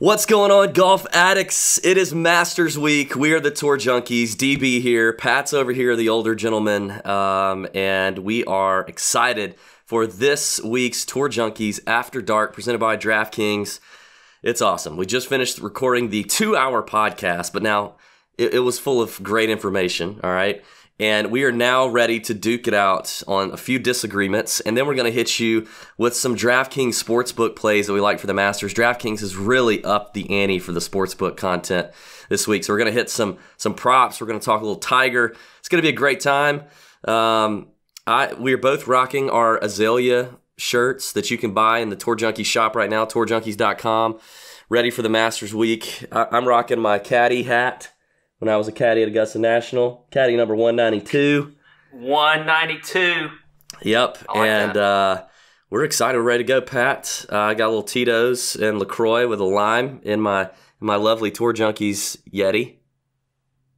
What's going on, golf addicts? It is Masters Week. We are the Tour Junkies. DB here. Pat's over here, the older gentleman. And we are excited for this week's Tour Junkies After Dark presented by DraftKings. It's awesome. We just finished recording the 2-hour podcast, but now it was full of great information, all right? And we are now ready to duke it out on a few disagreements, and then we're going to hit you with some DraftKings sportsbook plays that we like for the Masters. DraftKings has really upped the ante for the sportsbook content this week, so we're going to hit some props. We're going to talk a little Tiger. It's going to be a great time. We are both rocking our Azalea shirts that you can buy in the Tour Junkies shop right now, tourjunkies.com, ready for the Masters Week. I'm rocking my caddy hat. When I was a caddy at Augusta National, caddy number 192. 192. Yep, and we're excited. We're ready to go, Pat. I got a little Tito's and LaCroix with a lime in my lovely Tour Junkies Yeti.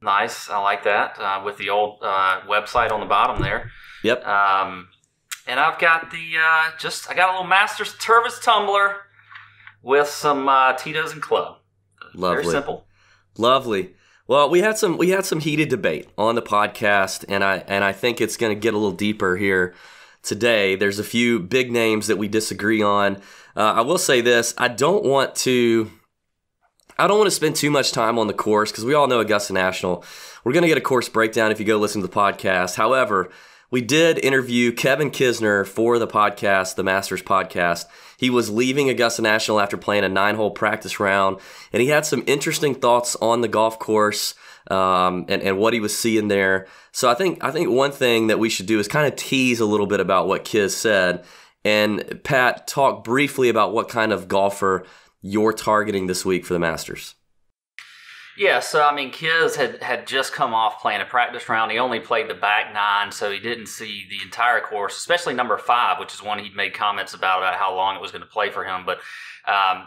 Nice, I like that. With the old website on the bottom there. Yep. And I've got I got a little Masters Tervis tumbler with some Tito's and club. Lovely. Very simple. Lovely. Well, we had some heated debate on the podcast, and I think it's going to get a little deeper here today. There's a few big names that we disagree on. I will say this: I don't want to spend too much time on the course because we all know Augusta National. We're going to get a course breakdown if you go listen to the podcast. However, we did interview Kevin Kisner for the podcast, the Masters podcast. He was leaving Augusta National after playing a 9-hole practice round, and he had some interesting thoughts on the golf course and what he was seeing there. So I think one thing that we should do is kind of tease a little bit about what Kiz said. And Pat, talk briefly about what kind of golfer you're targeting this week for the Masters. Yeah, so I mean, Kiz had just come off playing a practice round. He only played the back 9, so he didn't see the entire course, especially number 5, which is one he'd made comments about how long it was going to play for him. But,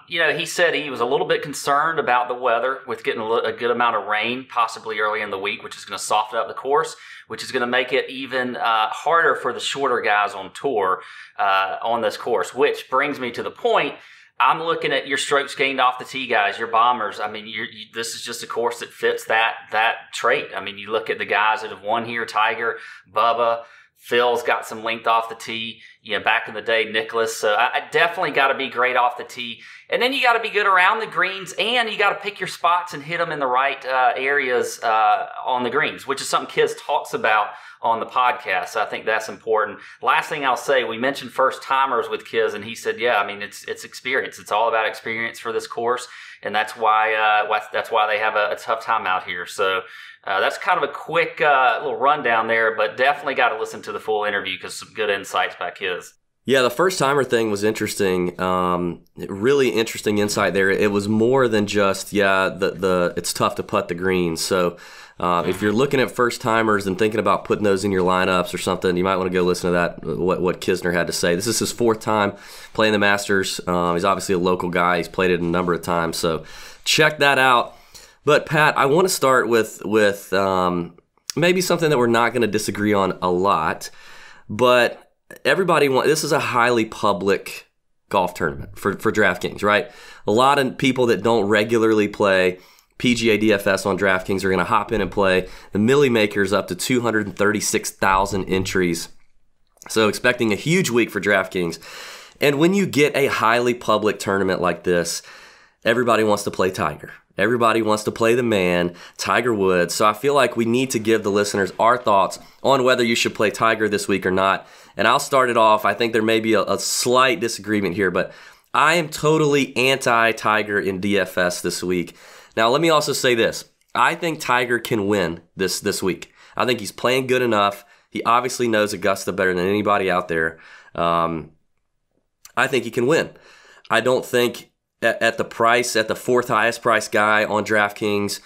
he said he was a little bit concerned about the weather with getting a good amount of rain, possibly early in the week, which is going to soften up the course, which is going to make it even harder for the shorter guys on tour on this course, which brings me to the point. I'm looking at your strokes gained off the tee guys, your bombers. I mean, this is just a course that fits that trait. I mean, you look at the guys that have won here, Tiger, Bubba, Phil's got some length off the tee. Back in the day, Nicholas. So I definitely got to be great off the tee. And then you got to be good around the greens, and you got to pick your spots and hit them in the right areas on the greens, which is something Kiz talks about on the podcast. So I think that's important. Last thing I'll say, we mentioned first timers with Kiz, and he said, yeah, I mean, it's experience. It's all about experience for this course, and that's why they have a tough time out here. So that's kind of a quick little rundown there, but definitely got to listen to the full interview because some good insights by Kiz. Yeah, the first timer thing was interesting. Really interesting insight there. It was more than just it's tough to putt the greens. So if you're looking at first timers and thinking about putting those in your lineups or something, you might want to go listen to that. What Kisner had to say. This is his 4th time playing the Masters. He's obviously a local guy. He's played it a number of times. So check that out. But Pat, I want to start with maybe something that we're not going to disagree on a lot, but this is a highly public golf tournament for DraftKings, right? A lot of people that don't regularly play PGA DFS on DraftKings are going to hop in and play. The Millie Maker's up to 236,000 entries. So expecting a huge week for DraftKings. And when you get a highly public tournament like this, everybody wants to play Tiger. Everybody wants to play the man, Tiger Woods. So I feel like we need to give the listeners our thoughts on whether you should play Tiger this week or not. And I'll start it off. I think there may be a slight disagreement here, but I am totally anti-Tiger in DFS this week. Now, let me also say this. I think Tiger can win this week. I think he's playing good enough. He obviously knows Augusta better than anybody out there. I think he can win. I don't think at the 4th highest price guy on DraftKings,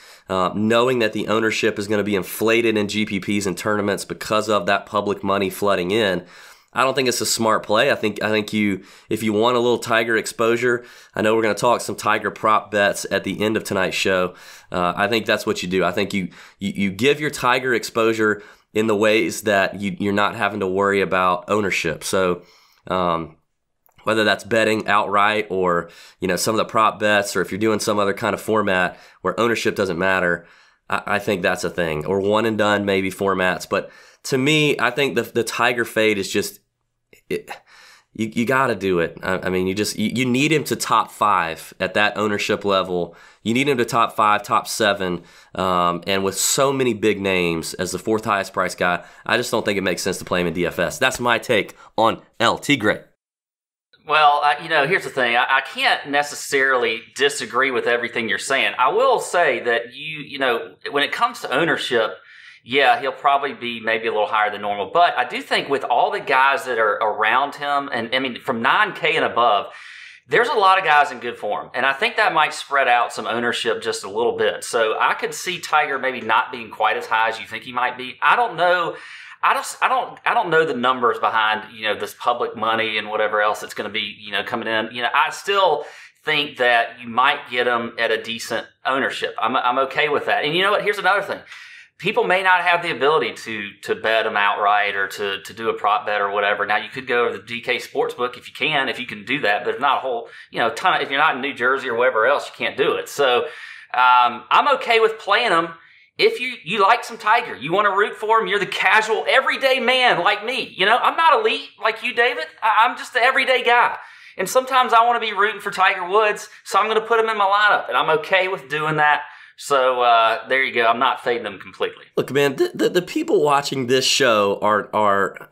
knowing that the ownership is going to be inflated in GPPs and tournaments because of that public money flooding in, I don't think it's a smart play. I think if you want a little Tiger exposure, I know we're going to talk some Tiger prop bets at the end of tonight's show. I think that's what you do. I think you give your Tiger exposure in the ways that you're not having to worry about ownership. So whether that's betting outright or, some of the prop bets, or if you're doing some other kind of format where ownership doesn't matter, I think that's a thing. Or one and done maybe formats. But to me, I think the Tiger fade is just you got to do it. I mean, you need him to top 5 at that ownership level. You need him to top 5, top 7, and with so many big names as the 4th highest price guy, I just don't think it makes sense to play him in DFS. That's my take on El Tigre. Well, here's the thing. I can't necessarily disagree with everything you're saying. I will say that when it comes to ownership, yeah, he'll probably be maybe a little higher than normal. But I do think with all the guys that are around him, and I mean, from 9K and above, there's a lot of guys in good form. And I think that might spread out some ownership just a little bit. So I could see Tiger maybe not being quite as high as you think he might be. I don't know. I don't know the numbers behind, this public money and whatever else that's going to be, coming in. I still think that you might get him at a decent ownership. I'm okay with that. And you know what? Here's another thing. People may not have the ability to bet them outright or to do a prop bet or whatever. Now, you could go to the DK Sportsbook if you can do that. But there's not a whole, ton of, if you're not in New Jersey or wherever else, you can't do it. So I'm okay with playing them. If you like some Tiger, you want to root for him, you're the casual, everyday man like me. I'm not elite like you, David. I'm just the everyday guy. And sometimes I want to be rooting for Tiger Woods, so I'm going to put him in my lineup. And I'm okay with doing that. So there you go. I'm not fading them completely. Look, man, the people watching this show are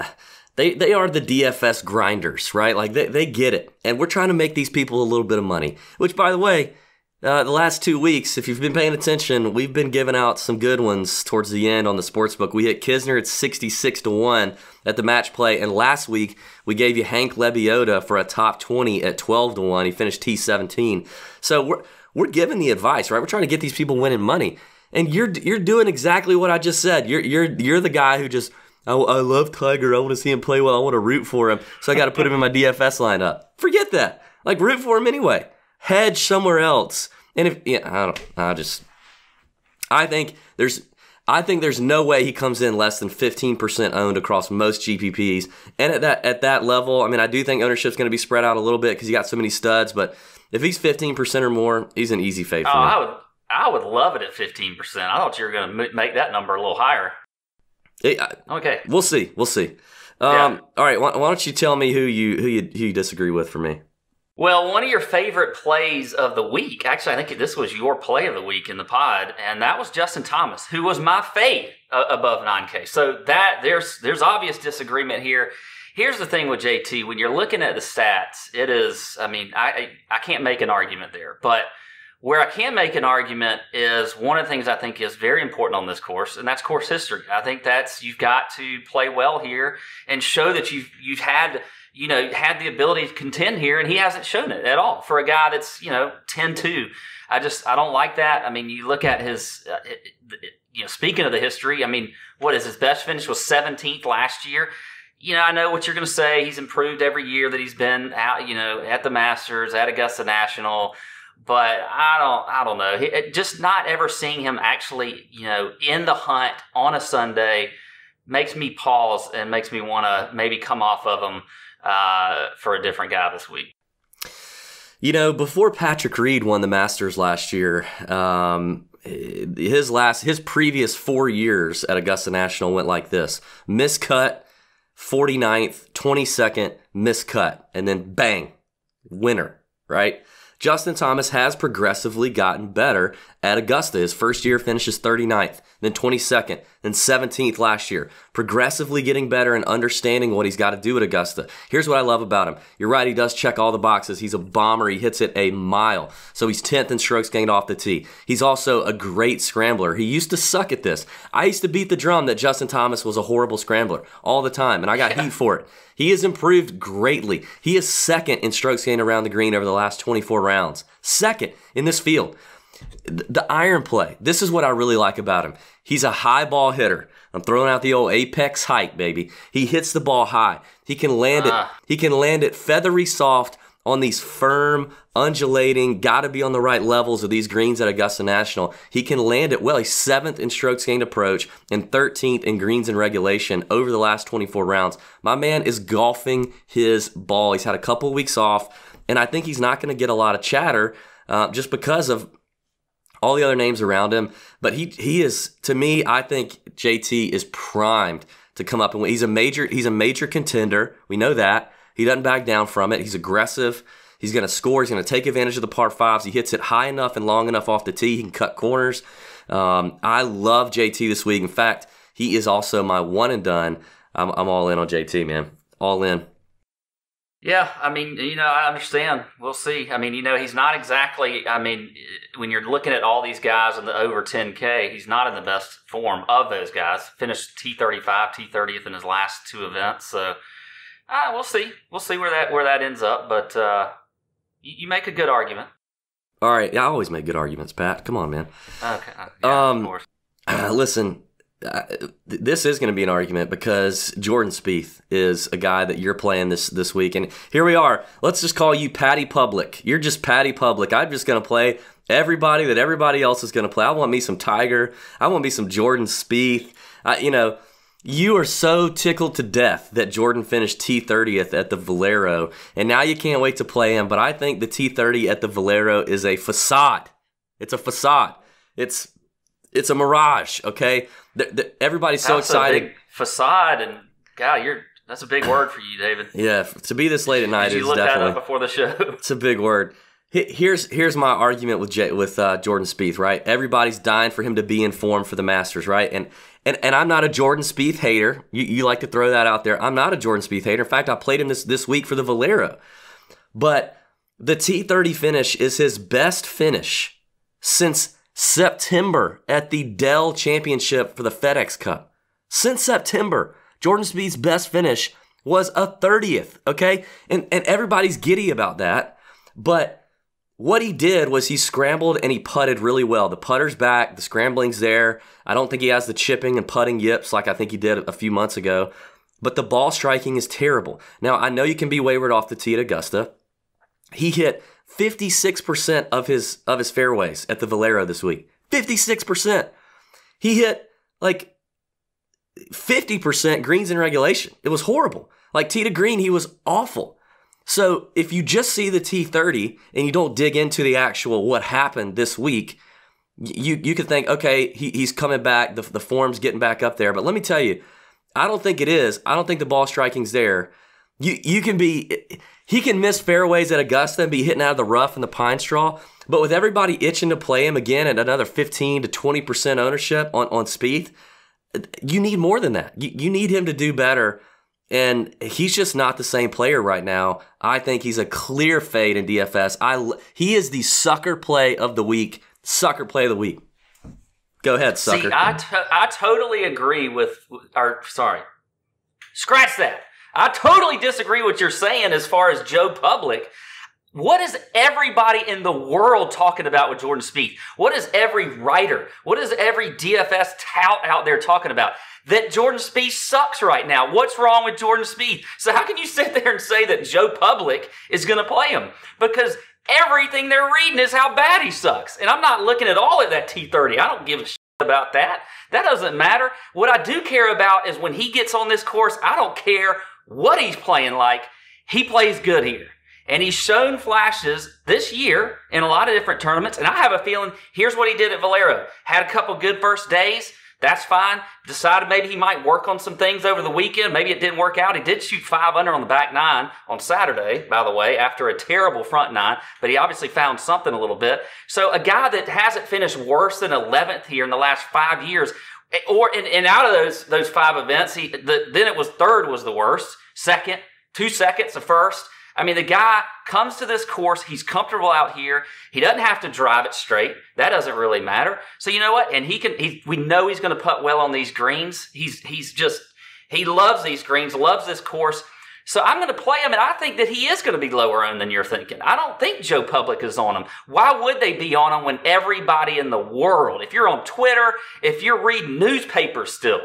they are the DFS grinders, right? Like they get it. And we're trying to make these people a little bit of money, which, by the way, the last 2 weeks, if you've been paying attention, we've been giving out some good ones towards the end on the sportsbook. We hit Kisner at 66-1 at the match play, and last week we gave you Hank Lebioda for a top 20 at 12-1. He finished T17. So we're giving the advice, right? We're trying to get these people winning money, and you're doing exactly what I just said. You're the guy who just I love Tiger. I want to see him play well. I want to root for him, so I got to put him in my DFS lineup. Forget that. Like, root for him anyway. Hedge somewhere else. And I think there's no way he comes in less than 15% owned across most GPPs. And at that level, I mean, I do think ownership's going to be spread out a little bit because you got so many studs. But if he's 15% or more, he's an easy fade for me. I would love it at 15%. I thought you were going to make that number a little higher. Okay, we'll see. Yeah. All right, why don't you tell me who you disagree with for me? Well, one of your favorite plays of the week, actually, I think this was your play of the week in the pod, and that was Justin Thomas, who was my fade above 9K. So there's obvious disagreement here. Here's the thing with JT. When you're looking at the stats, it is, I mean, I can't make an argument there. But where I can make an argument is one of the things I think is very important on this course, and that's course history. I think you've got to play well here and show that you've had the ability to contend here, and he hasn't shown it at all for a guy that's, 10-2. I don't like that. I mean, you look at his, speaking of the history, I mean, what is his best finish was 17th last year. I know what you're going to say. He's improved every year that he's been out, at the Masters, at Augusta National, but I don't know. Just not ever seeing him actually, in the hunt on a Sunday makes me pause and makes me want to maybe come off of him for a different guy this week. Before Patrick Reed won the Masters last year, his previous 4 years at Augusta National went like this: miscut, 49th, 22nd, miscut, and then bang, winner, right? Justin Thomas has progressively gotten better at Augusta. His first year finishes 39th, then 22nd, then 17th last year. Progressively getting better and understanding what he's got to do at Augusta. Here's what I love about him. You're right, he does check all the boxes. He's a bomber. He hits it a mile. So he's 10th in strokes gained off the tee. He's also a great scrambler. He used to suck at this. I used to beat the drum that Justin Thomas was a horrible scrambler all the time, and I got heat for it. He has improved greatly. He is second in strokes gained around the green over the last 24 rounds. Second in this field. The iron play. This is what I really like about him. He's a high ball hitter. I'm throwing out the old apex height, baby. He hits the ball high. He can land it. He can land it feathery soft on these firm, undulating, got to be on the right levels of these greens at Augusta National. He can land it well. He's 7th in strokes gained approach and 13th in greens in regulation over the last 24 rounds. My man is golfing his ball. He's had a couple of weeks off, and I think he's not going to get a lot of chatter just because of all the other names around him. But he is, to me, I think JT is primed to come up and win. He's a major contender. We know that. He doesn't back down from it. He's aggressive. He's going to score. He's going to take advantage of the par fives. He hits it high enough and long enough off the tee. He can cut corners. I love JT this week. In fact, he is also my one and done. I'm all in on JT, man. All in. Yeah, I mean, I understand. We'll see. I mean, he's not exactly, when you're looking at all these guys in the over 10K, he's not in the best form of those guys. Finished T35, T30th in his last 2 events. So, we'll see. We'll see where that ends up. But you make a good argument. All right. Yeah, I always make good arguments, Pat. Come on, man. Okay. Yeah, of course. Listen, this is going to be an argument because Jordan Spieth is a guy that you're playing this week. And here we are. Let's just call you Patty Public. You're just Patty Public. I'm just going to play everybody that everybody else is going to play. I want me some Tiger. I want me some Jordan Spieth. You are so tickled to death that Jordan finished T30th at the Valero, and now you can't wait to play him. But I think the T30 at the Valero is a facade. It's a facade. It's a mirage, okay? Everybody's so excited. A big facade, and God, that's a big word for you, David. Yeah, to be this late at night is definitely. Did you look that up before the show? It's a big word. Here's my argument with Jordan Spieth, right? Everybody's dying for him to be in form for the Masters, right? And I'm not a Jordan Spieth hater. You like to throw that out there. I'm not a Jordan Spieth hater. In fact, I played him this week for the Valero. But the T30 finish is his best finish since September at the Dell Championship for the FedEx Cup. Since September, Jordan Spieth's best finish was a 30th, okay? And everybody's giddy about that. But what he did was he scrambled and he putted really well. The putter's back, the scrambling's there. I don't think he has the chipping and putting yips like I think he did a few months ago. But the ball striking is terrible. Now, I know you can be wayward off the tee at Augusta. He hit 56% of his fairways at the Valero this week. 56%. He hit like 50% greens in regulation. It was horrible. Like tee to green, he was awful. So if you just see the T30 and you don't dig into the actual what happened this week, you could think, okay, he's coming back, the form's getting back up there. But let me tell you, I don't think it is. I don't think the ball striking's there. He can miss fairways at Augusta and be hitting out of the rough and the pine straw. But with everybody itching to play him again at another 15 to 20% ownership on Spieth, you need more than that. You need him to do better. And he's just not the same player right now. I think he's a clear fade in DFS. He is the sucker play of the week. Sucker play of the week. Go ahead, sucker. See, I totally agree scratch that. I totally disagree with what you're saying as far as Joe Public. What is everybody in the world talking about with Jordan Spieth? What is every writer? What is every DFS tout out there talking about? That Jordan Spieth sucks right now. What's wrong with Jordan Spieth? So how can you sit there and say that Joe Public is going to play him? Because everything they're reading is how bad he sucks. And I'm not looking at all at that T30. I don't give a shit about that. That doesn't matter. What I do care about is when he gets on this course, I don't care what he's playing like. He plays good here. And he's shown flashes this year in a lot of different tournaments. And I have a feeling, here's what he did at Valero. Had a couple good first days. That's fine. Decided maybe he might work on some things over the weekend. Maybe it didn't work out. He did shoot 5 under on the back 9 on Saturday, by the way, after a terrible front 9. But he obviously found something a little bit. So a guy that hasn't finished worse than 11th here in the last 5 years, and out of those 5 events, then it was third was the worst, second, 2 seconds, a first. I mean, the guy comes to this course. He's comfortable out here. He doesn't have to drive it straight. That doesn't really matter. So you know what? And we know he's going to putt well on these greens. He loves these greens, loves this course. So I'm going to play him, and I think that he is going to be lower owned than you're thinking. I don't think Joe Public is on him. Why would they be on him when everybody in the world, if you're on Twitter, if you're reading newspapers still,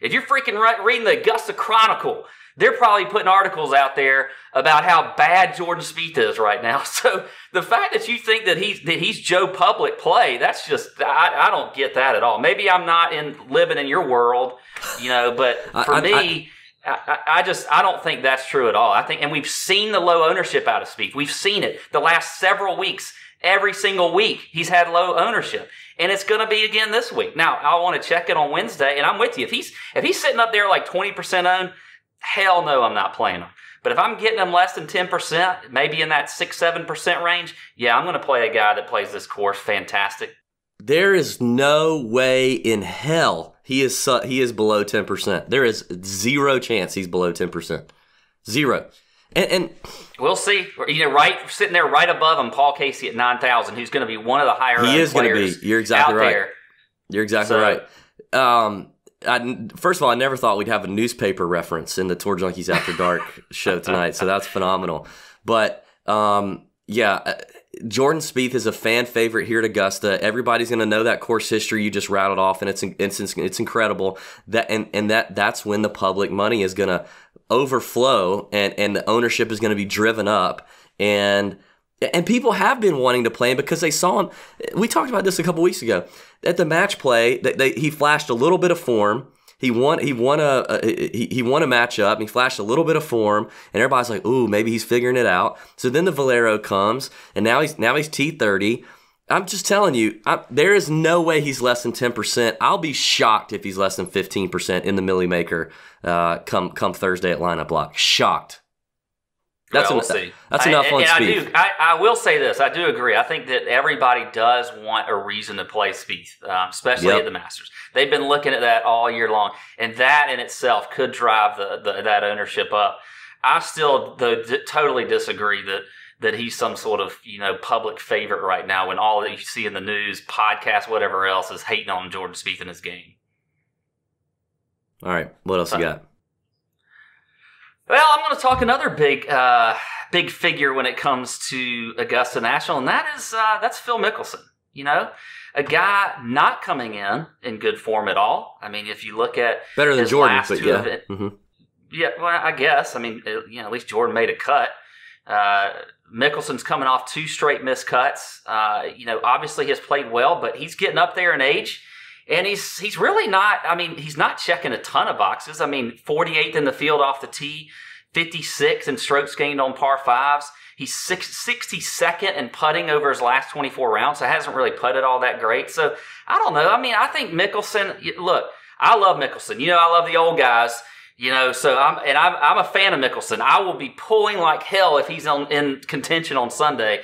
if you're freaking reading the Augusta Chronicle, they're probably putting articles out there about how bad Jordan Spieth is right now. So the fact that you think that he's Joe Public play, that's just I don't get that at all. Maybe I'm not living in your world, but for me. I don't think that's true at all. I think, and we've seen the low ownership out of Spieth. We've seen it the last several weeks. Every single week he's had low ownership, and it's going to be again this week. Now I want to check it on Wednesday, and I'm with you. If he's sitting up there like 20% owned, hell no, I'm not playing him. But if I'm getting him less than 10%, maybe in that 6-7% range, yeah, I'm going to play a guy that plays this course fantastic. There is no way in hell he is below 10%. There is zero chance he's below 10%. Zero. And we'll see. Sitting there right above him, Paul Casey at 9,000, who's going to be one of the higher he is going to be. You're exactly right. There. You're exactly right. First of all, I never thought we'd have a newspaper reference in the Tour Junkies After Dark show tonight, so that's phenomenal. But Jordan Spieth is a fan favorite here at Augusta. Everybody's going to know that course history you just rattled off, and it's incredible. That's when the public money is going to overflow, and the ownership is going to be driven up, and people have been wanting to play him because they saw him. We talked about this a couple weeks ago at the match play. He flashed a little bit of form. He won a matchup. And he flashed a little bit of form, and everybody's like, "Ooh, maybe he's figuring it out." So then the Valero comes, and now he's T30. I'm just telling you, there is no way he's less than 10%. I'll be shocked if he's less than 15% in the Millie Maker come Thursday at lineup lock. Shocked. We'll see. That's enough on Spieth. I will say this. I do agree. I think that everybody does want a reason to play Spieth, especially at the Masters. They've been looking at that all year long, and that in itself could drive that ownership up. I still totally disagree that he's some sort of public favorite right now when all that you see in the news, podcasts, whatever else is hating on Jordan Spieth in his game. All right, what else you got? Well, I'm going to talk another big figure when it comes to Augusta National, and that's Phil Mickelson. A guy not coming in good form at all. I mean, if you look at better than Jordan, but yeah, yeah. Well, I guess. I mean, at least Jordan made a cut. Mickelson's coming off 2 straight missed cuts. Obviously he has played well, but he's getting up there in age. And he's really not, he's not checking a ton of boxes. 48th in the field off the tee, 56 in strokes gained on par 5s. He's 62nd in putting over his last 24 rounds, so hasn't really putted all that great. So I don't know. I think Mickelson, look, I love Mickelson. I love the old guys. So I'm a fan of Mickelson. I will be pulling like hell if he's in contention on Sunday.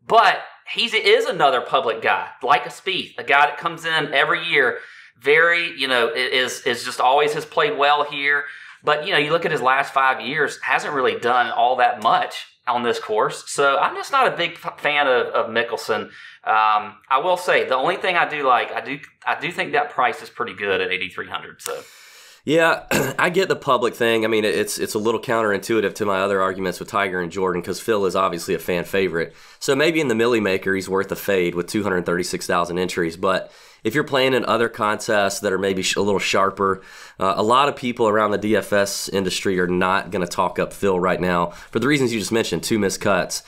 But he is another public guy, like a Spieth, a guy that comes in every year, very, is just always has played well here. But, you look at his last 5 years, hasn't really done all that much on this course. So I'm just not a big fan of Mickelson. I will say the only thing I do like, I do think that price is pretty good at 8,300. So. Yeah, I get the public thing. It's a little counterintuitive to my other arguments with Tiger and Jordan because Phil is obviously a fan favorite. So maybe in the Millie Maker, he's worth a fade with 236,000 entries. But if you're playing in other contests that are maybe a little sharper, a lot of people around the DFS industry are not going to talk up Phil right now for the reasons you just mentioned, 2 missed cuts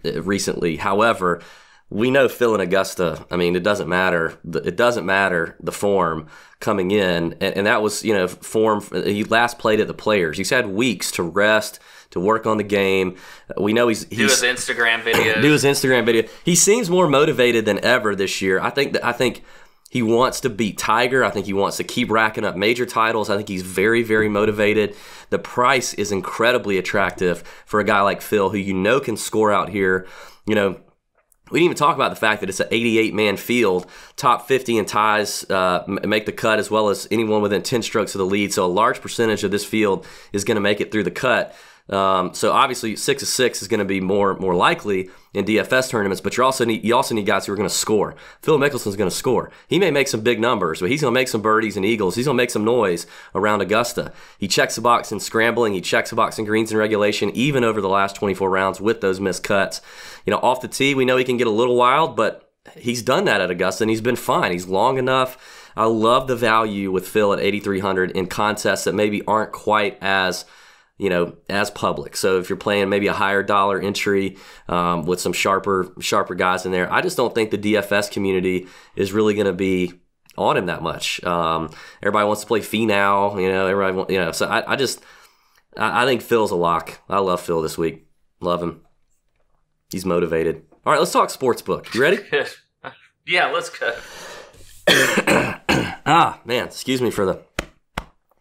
recently. However, we know Phil in Augusta, it doesn't matter. It doesn't matter the form coming in. And that was, form. He last played at the Players. He's had weeks to rest, to work on the game. We know he's do his Instagram video. Do his Instagram video. He seems more motivated than ever this year. I think he wants to beat Tiger. I think he wants to keep racking up major titles. I think he's very, very motivated. The price is incredibly attractive for a guy like Phil who can score out here. We didn't even talk about the fact that it's an 88-man field. Top 50 in ties make the cut as well as anyone within 10 strokes of the lead. So a large percentage of this field is going to make it through the cut. So obviously 6 of 6 is going to be more likely in DFS tournaments, but you also need guys who are going to score. Phil Mickelson's going to score. He may make some big numbers, but he's going to make some birdies and eagles. He's going to make some noise around Augusta. He checks the box in scrambling. He checks the box in greens and regulation, even over the last 24 rounds with those missed cuts. Off the tee, we know he can get a little wild, but he's done that at Augusta, and he's been fine. He's long enough. I love the value with Phil at 8,300 in contests that maybe aren't quite as as public. So if you're playing maybe a higher dollar entry with some sharper guys in there, I just don't think the DFS community is really going to be on him that much. Everybody wants to play Finau, so I think Phil's a lock. I love Phil this week. Love him. He's motivated. All right, let's talk sportsbook. You ready? Yeah, let's go. Man, excuse me for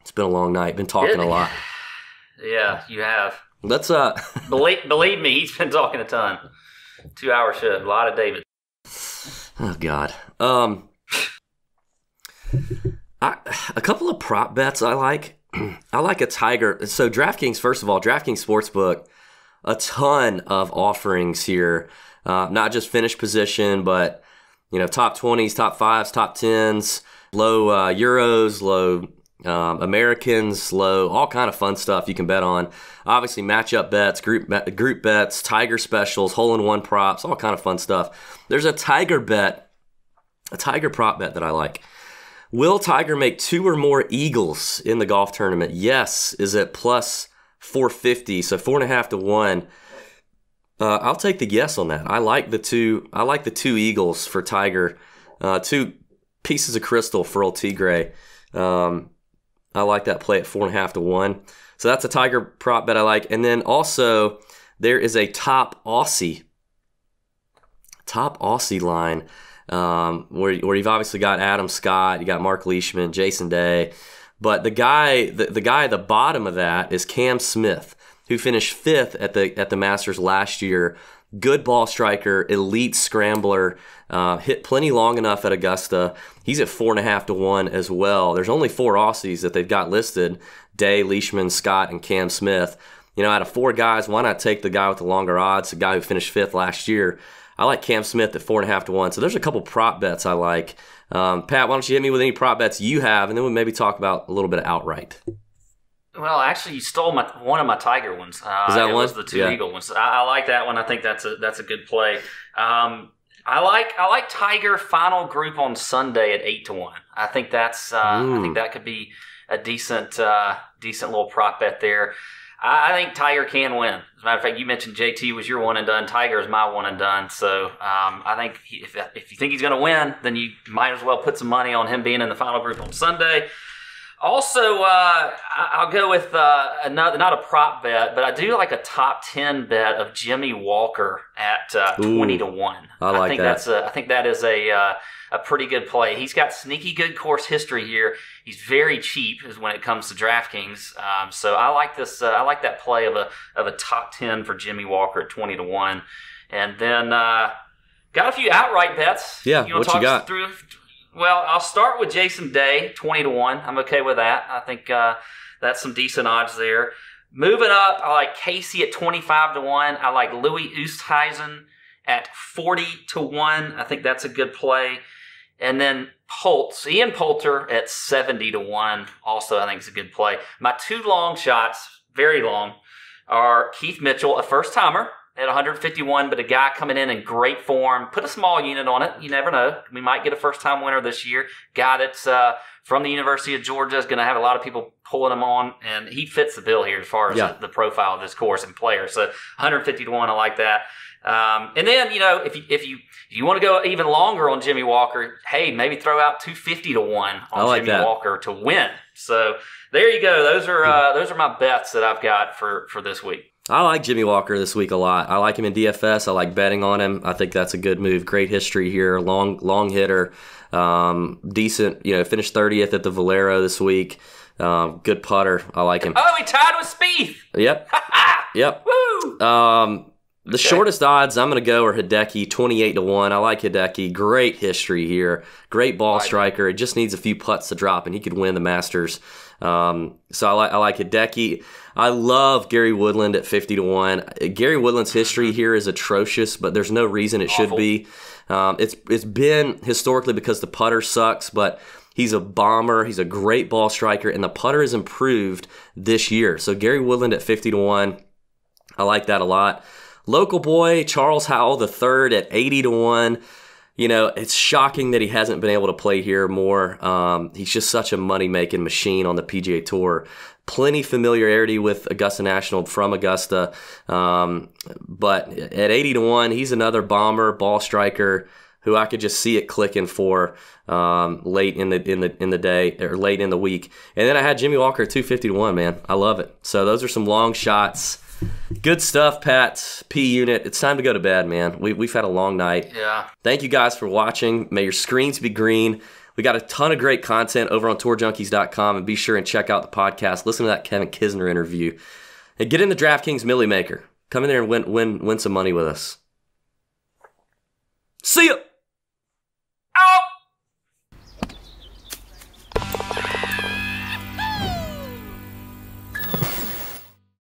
it's been a long night. Been talking a lot. Yeah, you have. Let's believe me, he's been talking a ton. 2-hour show, a lot of David. Oh God. A couple of prop bets I like. I like a Tiger. So DraftKings, first of all, DraftKings Sportsbook, a ton of offerings here. Not just finish position, but top 20s, top 5s, top 10s, low Euros, low Americans, low, all kind of fun stuff you can bet on. Obviously, matchup bets, group bets, Tiger specials, hole-in-one props, all kind of fun stuff. There's a Tiger prop bet that I like. Will Tiger make 2 or more eagles in the golf tournament? Yes, is at plus 450, so 4.5 to 1. I'll take the yes on that. I like the 2 eagles for Tiger. 2 pieces of crystal for old Tigre. I like that play at 4.5 to 1. So that's a Tiger prop bet I like. And then also there is a top Aussie line. Where you've obviously got Adam Scott, you got Mark Leishman, Jason Day, but the guy at the bottom of that is Cam Smith, who finished 5th at the Masters last year. Good ball striker, elite scrambler, hit plenty long enough at Augusta. He's at 4.5 to 1 as well. There's only 4 Aussies that they've got listed: Day, Leishman, Scott, and Cam Smith. Out of 4 guys, why not take the guy with the longer odds, the guy who finished 5th last year? I like Cam Smith at 4.5 to 1. So there's a couple prop bets I like. Pat, why don't you hit me with any prop bets you have, and then we'll maybe talk about a little bit of outright. Well, actually, you stole one of my Tiger ones. Is that one? It was the 2 Eagle ones. I like that one. I think that's a good play. I like Tiger final group on Sunday at 8 to 1. I think that's I think that could be a decent little prop bet there. I think Tiger can win. As a matter of fact, you mentioned JT was your one and done. Tiger is my one and done. So I think if you think he's going to win, then you might as well put some money on him being in the final group on Sunday. Also, I'll go with not a prop bet, but I do like a top 10 bet of Jimmy Walker at 20 to 1. I think that is a pretty good play. He's got sneaky good course history here. He's very cheap when it comes to DraftKings. So I like this. I like that play of a top 10 for Jimmy Walker at 20 to 1. And then got a few outright bets. Yeah, what you got? Well, I'll start with Jason Day, 20 to 1. I'm okay with that. I think that's some decent odds there. Moving up, I like Casey at 25 to 1. I like Louis Oosthuizen at 40 to 1. I think that's a good play. And then Ian Poulter at 70 to 1. Also, I think it's a good play. My 2 long shots, very long, are Keith Mitchell, a first-timer, at 151, but a guy coming in great form. Put a small unit on it. You never know. We might get a first-time winner this year. Guy that's from the University of Georgia is going to have a lot of people pulling him on, and he fits the bill here as far as the profile of this course and player. So 150 to 1, I like that. And then, if you want to go even longer on Jimmy Walker, hey, maybe throw out 250 to 1 on Jimmy Walker to win. So there you go. Those are my bets that I've got for this week. I like Jimmy Walker this week a lot. I like him in DFS. I like betting on him. I think that's a good move. Great history here. Long hitter. Decent. Finished 30th at the Valero this week. Good putter. I like him. Oh, he tied with Spieth. Yep. Yep. Woo! The shortest odds I'm going to go are Hideki, 28 to 1. I like Hideki. Great history here. Great ball striker. It just needs a few putts to drop, and he could win the Masters. So I like Hideki. I love Gary Woodland at 50 to 1. Gary Woodland's history here is atrocious, but there's no reason it should be. It's been historically because the putter sucks, but he's a bomber. He's a great ball striker, and the putter has improved this year. So Gary Woodland at 50 to 1. I like that a lot. Local boy Charles Howell III at 80 to 1. It's shocking that he hasn't been able to play here more. He's just such a money-making machine on the PGA Tour. Plenty familiarity with Augusta National from Augusta. But at 80-1, he's another bomber, ball striker who I could just see it clicking for late in the day or late in the week. And then I had Jimmy Walker at 250-1, man. I love it. So those are some long shots. Good stuff, Pat. P Unit. It's time to go to bed, man. We've had a long night. Yeah. Thank you guys for watching. May your screens be green. We got a ton of great content over on tourjunkies.com, and be sure and check out the podcast. Listen to that Kevin Kisner interview. And get in the DraftKings Millie Maker. Come in there and win some money with us. See ya!